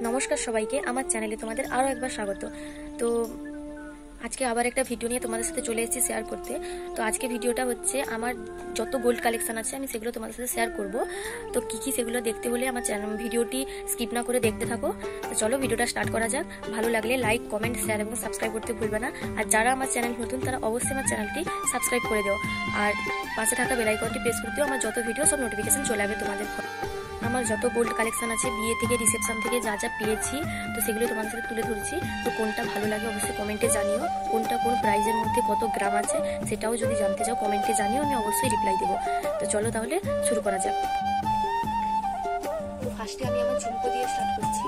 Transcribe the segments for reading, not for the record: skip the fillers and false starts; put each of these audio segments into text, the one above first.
নমস্কার সবাইকে, আমার চ্যানেলে তোমাদের আরও একবার স্বাগত। তো আজকে আবার একটা ভিডিও নিয়ে তোমাদের সাথে চলে এসেছি শেয়ার করতে। তো আজকে ভিডিওটা হচ্ছে আমার যত গোল্ড কালেকশন আছে আমি সেগুলো তোমাদের সাথে শেয়ার করব। তো কি সেগুলো দেখতে হলে আমার চ্যানেল ভিডিওটি স্কিপ না করে দেখতে থাকো। তো চলো ভিডিওটা স্টার্ট করা যাক। ভালো লাগলে লাইক, কমেন্ট, শেয়ার এবং সাবস্ক্রাইব করতে ভুলবে না। আর যারা আমার চ্যানেল নতুন তারা অবশ্যই আমার চ্যানেলটি সাবস্ক্রাইব করে দিও। আর পাশে থাকা বেল আইকনটি প্রেস করে দিও, আমার যত ভিডিও সব নোটিফিকেশন চলে আসবে তোমাদের ফোনে। আমার যত গোল্ড কালেকশন আছে বিয়ে থেকে রিসেপশন থেকে যা যা পেয়েছি তো সেগুলো তোমাদের সাথে তুলে ধরছি। তো কোনটা ভালো লাগে অবশ্যই কমেন্টে জানিও, কোনটা কোন প্রাইজের মধ্যে কত গ্রাম আছে সেটাও যদি জানতে চাও কমেন্টে জানিও, আমি অবশ্যই রিপ্লাই দেবো। তো চলো তাহলে শুরু করা যাক। তো ফার্স্টে আমি আমার ঝুমকো দিয়ে স্টার্ট করছি।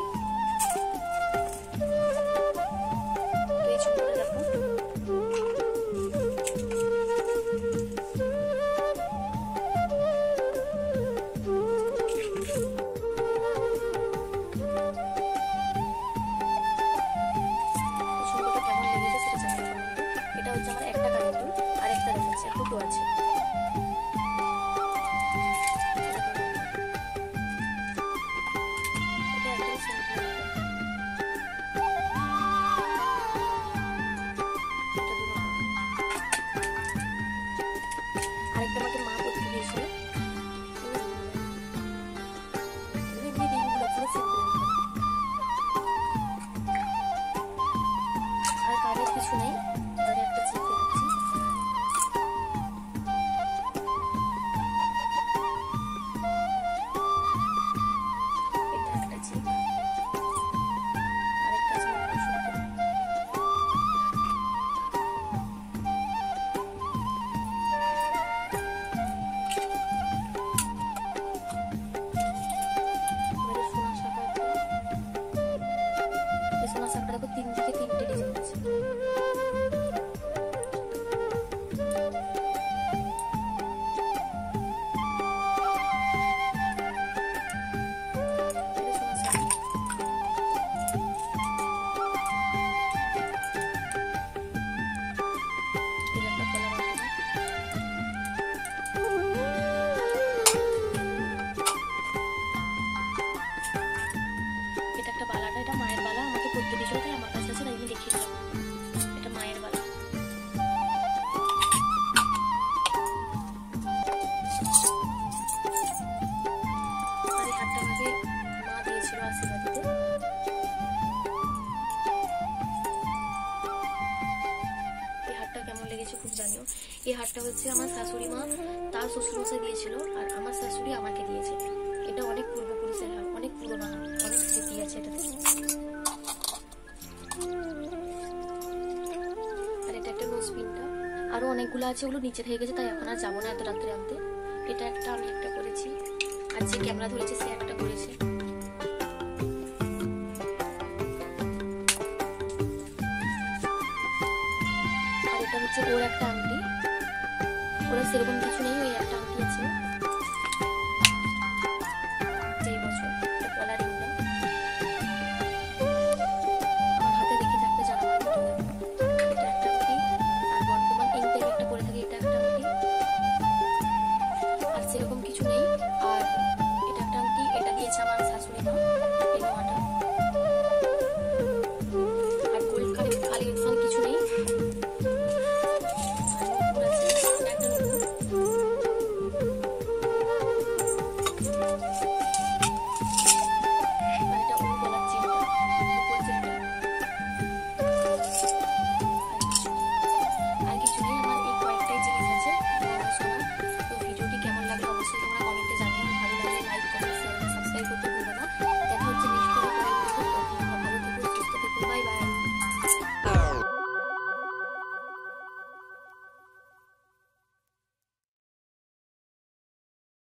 তো এই ঝুমকোটা দেখো, এটা হচ্ছে আমার একটা কানের দুল, আর একটা দেখাচ্ছে দুটো আছে। এটা একদম সিম্পল, আরেকটা আমাকে মা পড়তে দিয়েছিল। আর কানের কিছু নেই, আর একটা চিপ দিচ্ছি। এটা একটা চিপ, আরেকটা আছে মঙ্গলসূত্র। এবারে সোনার শাখা একটা, এই সোনার শাখাটা দেখো তিন দিকে তিনটে ডিজাইন আছে। এটা একটা বালাটা, এটা মায়ের বালা, আমাকে পরতে দিয়েছিল তাই আমার কাছে আছে, তাই আমি দেখিয়ে দিলাম। এটা মায়ের বালা। আর এই হারটা আমাকে মা দিয়েছিল আশীর্বাদ দিতে। এই হারটা কেমন লেগেছে খুব জানিও। এই হারটা হচ্ছে আমার শাশুড়ি মা তার শ্বশুরমশাই দিয়েছিল, আর আমার শাশুড়ি আমাকে দিয়েছে। এটা অনেক পূর্বপুরুষের হার, অনেক পুরোনো হার, অনেক স্মৃতি আছে এটাতে। আর এটা একটা নোজ পিনটা, আরো অনেকগুলো আছে, ওগুলো নিচে থেকে গেছে তাই এখন আর যাবো না এত রাত্রে আনতে। এটা একটা আমি একটা করেছি, আর যে ক্যামেরা ধরেছে সে একটা করেছে। আর এটা হচ্ছে ওর একটা আংটি, ওরা সেরকম কিছু নেই, ওই একটা আংটি